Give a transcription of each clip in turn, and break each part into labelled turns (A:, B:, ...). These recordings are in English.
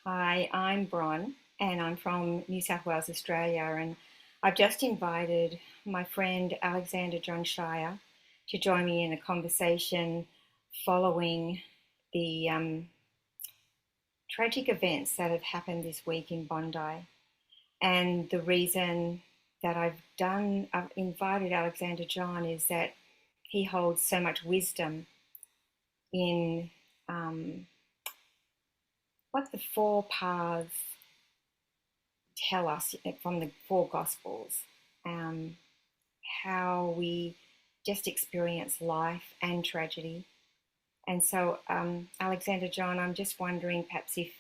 A: Hi, I'm Bron, and I'm from New South Wales, Australia. And I've just invited my friend Alexander John Shire to join me in a conversation following the tragic events that have happened this week in Bondi. And the reason that I've invited Alexander John is that he holds so much wisdom in um, what the four paths tell us from the four Gospels, um, how we just experience life and tragedy. And so, Alexander John, I'm just wondering perhaps if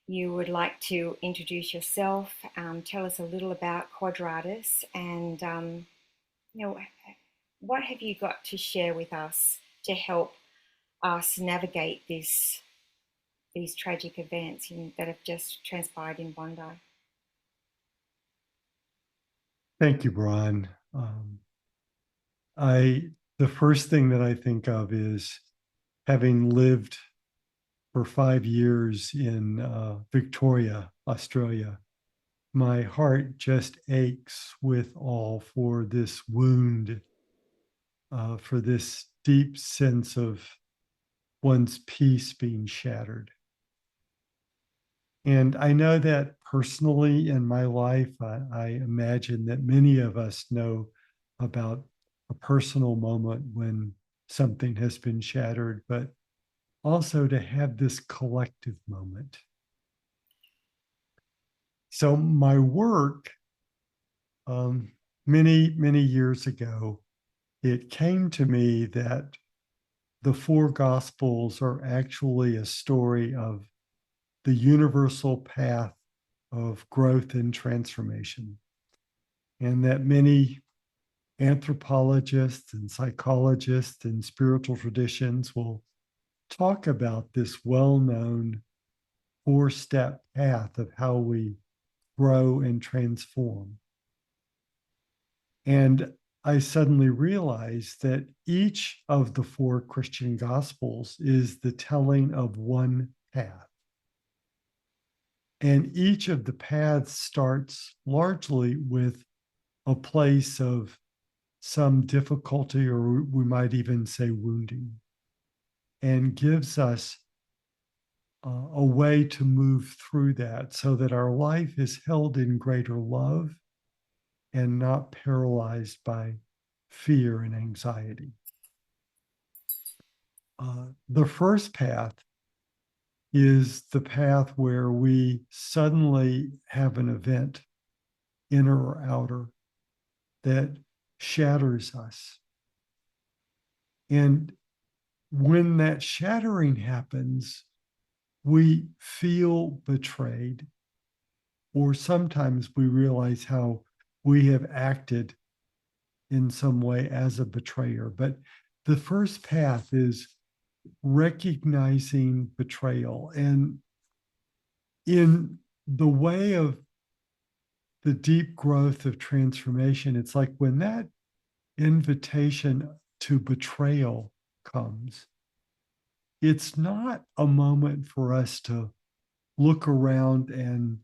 A: you would like to introduce yourself, tell us a little about Quadratus, and you know, what have you got to share with us to help us navigate these tragic events that have just transpired in Bondi?
B: Thank you, Brian. I the first thing that I think of is having lived for 5 years in Victoria, Australia. My heart just aches with all for this wound, for this deep sense of one's peace being shattered. And I know that personally in my life, I imagine that many of us know about a personal moment when something has been shattered, but also to have this collective moment. So, my work, um, many years ago, it came to me that the four Gospels are actually a story of the universal path of growth and transformation, and that many anthropologists and psychologists and spiritual traditions will talk about this well known 4 step path of how we grow and transform. And I suddenly realized that each of the four Christian Gospels is the telling of one path. And each of the paths starts largely with a place of some difficulty, or we might even say wounding, and gives us a way to move through that so that our life is held in greater love and not paralyzed by fear and anxiety. The first path is the path where we suddenly have an event, inner or outer, that shatters us. And when that shattering happens, we feel betrayed, or sometimes we realize how we have acted in some way as a betrayer. But the first path is recognizing betrayal. And in the way of the deep growth of transformation, it's like when that invitation to betrayal comes, it's not a moment for us to look around and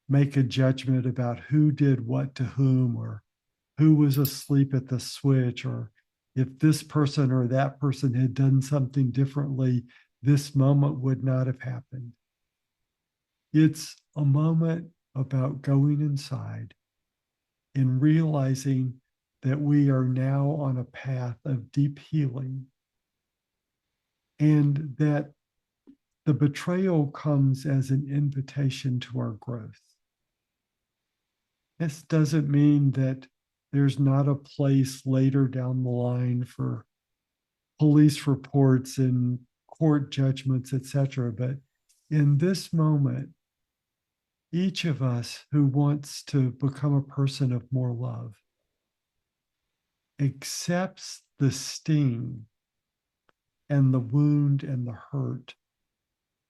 B: make a judgment about who did what to whom, or who was asleep at the switch, or if this person or that person had done something differently, this moment would not have happened. It's a moment about going inside and realizing that we are now on a path of deep healing, and that the betrayal comes as an invitation to our growth. This doesn't mean that there's not a place later down the line for police reports and court judgments, etc. But in this moment, each of us who wants to become a person of more love accepts the sting and the wound and the hurt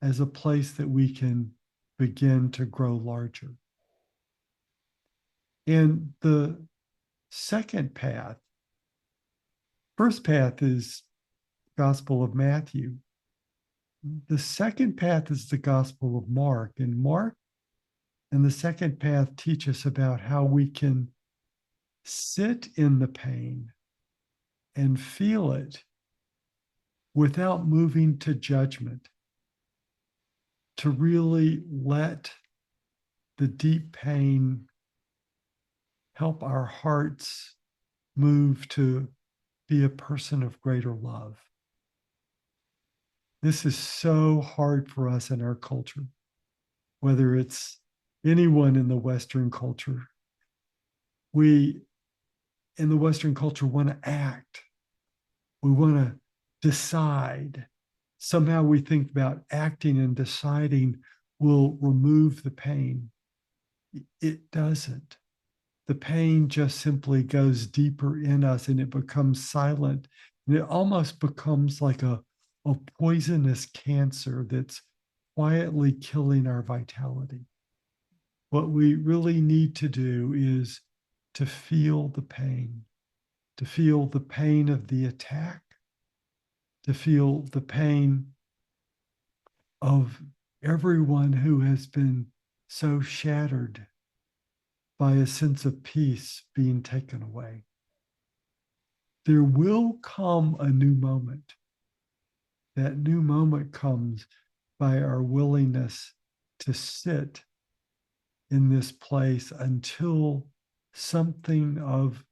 B: as a place that we can begin to grow larger. And the second path, first path is Gospel of Matthew, The second path is the Gospel of Mark. And Mark and the second path teach us about how we can sit in the pain and feel it without moving to judgment, to really let the deep pain help our hearts move to be a person of greater love. This is so hard for us in our culture, whether it's anyone in the Western culture. We, in the Western culture, want to act. We want to decide. Somehow we think about acting and deciding will remove the pain. It doesn't. The pain just simply goes deeper in us and it becomes silent. And it almost becomes like a poisonous cancer that's quietly killing our vitality. What we really need to do is to feel the pain, to feel the pain of the attack, to feel the pain of everyone who has been so shattered by a sense of peace being taken away. There will come a new moment. That new moment comes by our willingness to sit in this place until something of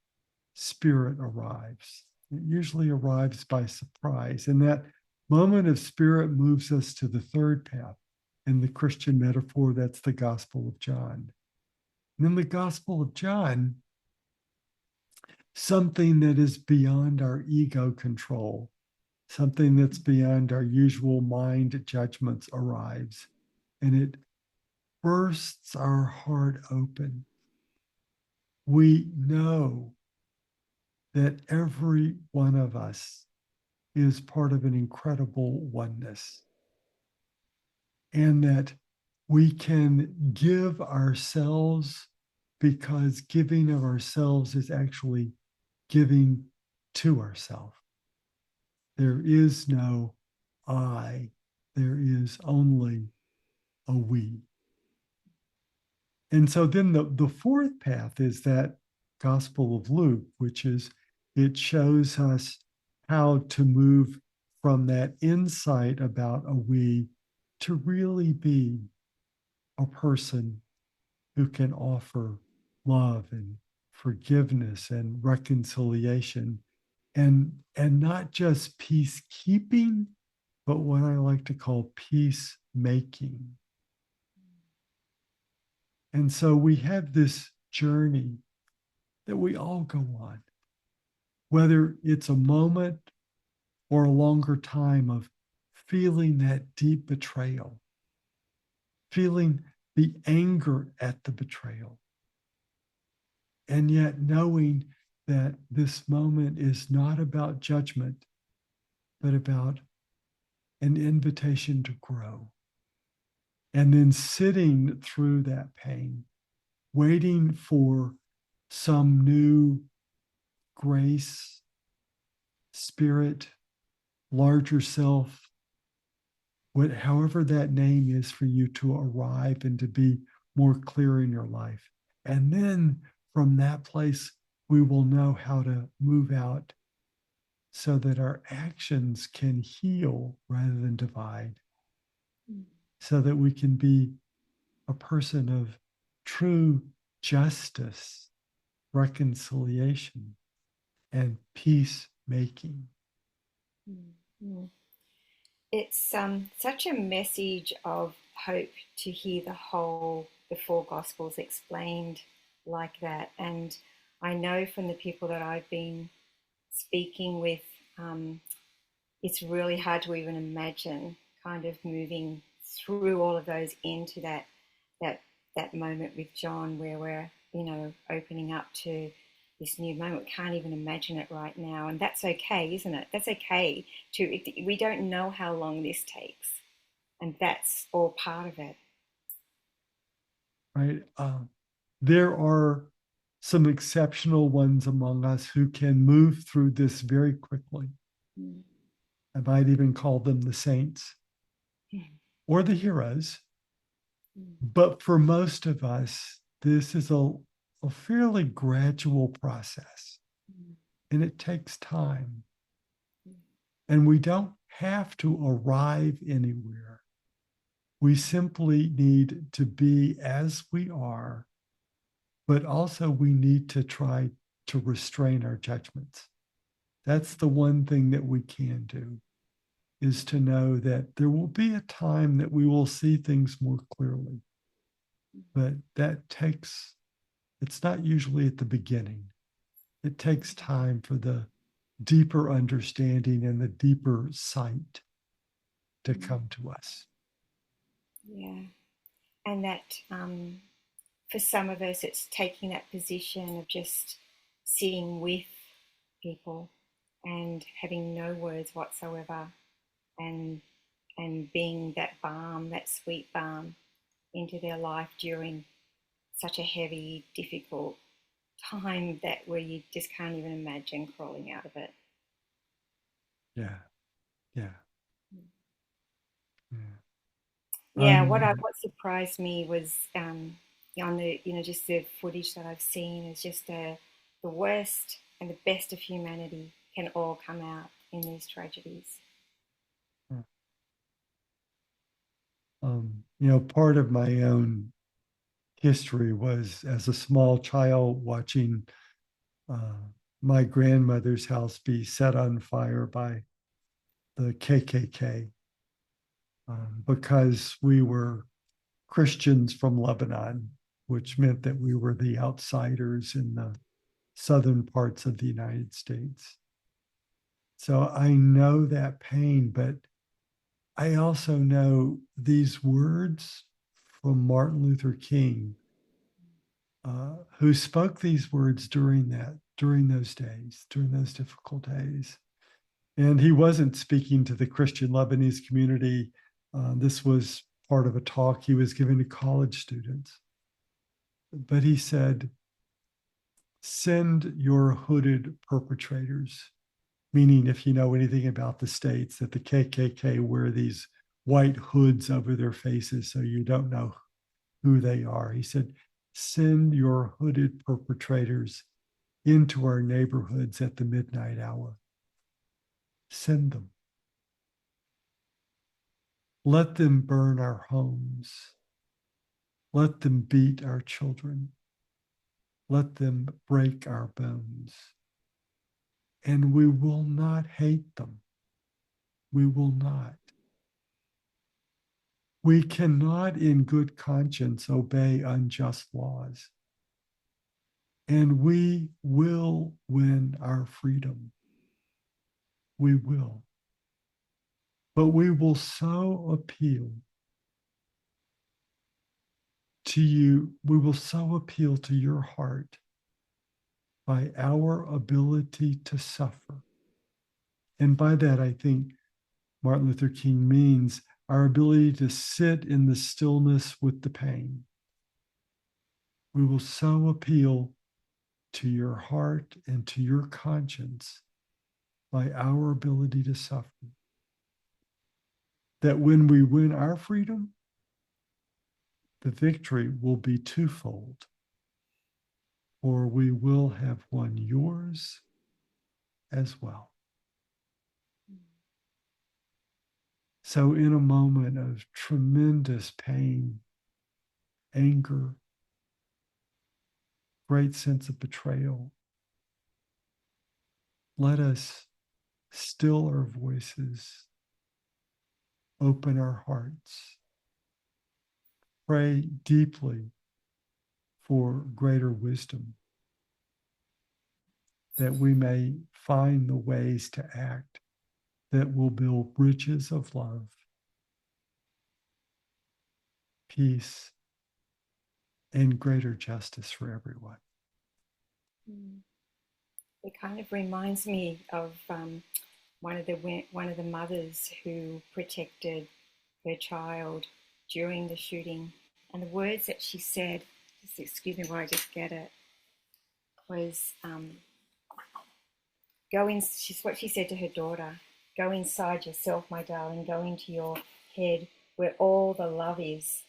B: spirit arrives. It usually arrives by surprise. And that moment of spirit moves us to the third path. In the Christian metaphor, that's the Gospel of John. And in the Gospel of John, something that is beyond our ego control, something that's beyond our usual mind judgments arrives. And it bursts our heart open. We know that every one of us is part of an incredible oneness, and that we can give ourselves because giving of ourselves is actually giving to ourselves. There is no I, there is only a we. And so then the fourth path is that Gospel of Luke, which is, it shows us how to move from that insight about a we to really be a person who can offer love and forgiveness and reconciliation, and not just peacekeeping, but what I like to call peacemaking. And so we have this journey that we all go on, whether it's a moment or a longer time of feeling that deep betrayal, feeling the anger at the betrayal, and yet knowing that this moment is not about judgment, but about an invitation to grow. And then sitting through that pain, waiting for some new grace, spirit, larger self, however that name is for you, to arrive and to be more clear in your life. And then from that place, we will know how to move out so that our actions can heal rather than divide, so that we can be a person of true justice, reconciliation, and peacemaking.
A: Mm-hmm. It's such a message of hope to hear the four Gospels explained like that. And I know from the people that I've been speaking with, it's really hard to even imagine kind of moving through all of those into that that moment with John where we're, opening up to this new moment. Can't even imagine it right now, and that's okay, isn't it? That's okay too. We don't know how long this takes, and that's all part of it.
B: Right? There are some exceptional ones among us who can move through this very quickly.
A: Mm.
B: I might even call them the saints. or the heroes.
A: Mm.
B: But for most of us, this is a fairly gradual process,
A: Mm.
B: and it takes time.
A: Mm.
B: And we don't have to arrive anywhere. We simply need to be as we are, but also we need to try to restrain our judgments. That's the one thing that we can do, is to know that there will be a time that we will see things more clearly. But that takes, it's not usually at the beginning. It takes time for the deeper understanding and the deeper sight to come to us.
A: Yeah. And that for some of us, it's taking that position of just sitting with people and having no words whatsoever, and being that balm, that sweet balm into their life during such a heavy, difficult time that where you just can't even imagine crawling out of it.
B: Yeah, yeah, yeah.
A: Yeah, what surprised me was on the just the footage that I've seen is just the worst and the best of humanity can all come out in these tragedies.
B: Part of my own history was as a small child watching uh, my grandmother's house be set on fire by the KKK, because we were Christians from Lebanon, which meant that we were the outsiders in the southern parts of the United States. So I know that pain, but I also know these words from Martin Luther King, who spoke these words during those days, during those difficult days. And he wasn't speaking to the Christian Lebanese community. This was part of a talk he was giving to college students. But he said, "Send your hooded perpetrators," meaning if you know anything about the States, that the KKK wear these white hoods over their faces so you don't know who they are. He said, "Send your hooded perpetrators into our neighborhoods at the midnight hour. Send them. Let them burn our homes. Let them beat our children. Let them break our bones. And we will not hate them. We will not. We cannot, in good conscience, obey unjust laws. And we will win our freedom. We will. But we will so appeal to you, we will so appeal to your heart by our ability to suffer. And by that, I think Martin Luther King means our ability to sit in the stillness with the pain. We will so appeal to your heart and to your conscience by our ability to suffer that when we win our freedom, the victory will be twofold, or we will have won yours as well. So, in a moment of tremendous pain, anger, great sense of betrayal, let us still our voices, open our hearts, pray deeply for greater wisdom, that we may find the ways to act that will build bridges of love, peace, and greater justice for everyone.
A: Mm. It kind of reminds me of one of the mothers who protected her child during the shooting, and the words that she said, just excuse me while I just get it, was go in. She's what she said to her daughter: "Go inside yourself, my darling. Go into your head. where all the love is.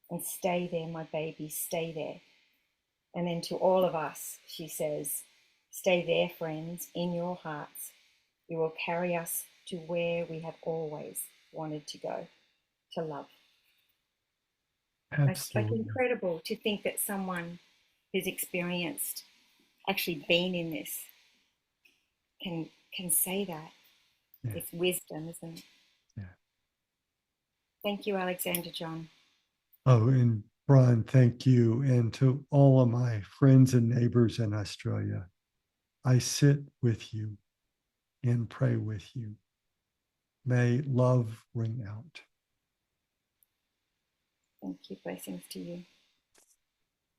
A: And stay there, my baby, stay there. And then to all of us, she says, stay there, friends, in your hearts. You will carry us to where we have always wanted to go, to love. It's like
B: Absolutely.
A: incredible to think that someone who's experienced, actually been in this, can say that.
B: Yeah.
A: It's wisdom, isn't it?
B: Yeah.
A: Thank you, Alexander John.
B: Oh, and Bron, thank you. And to all of my friends and neighbors in Australia, I sit with you and pray with you. May love ring out.
A: Thank you. Blessings to you.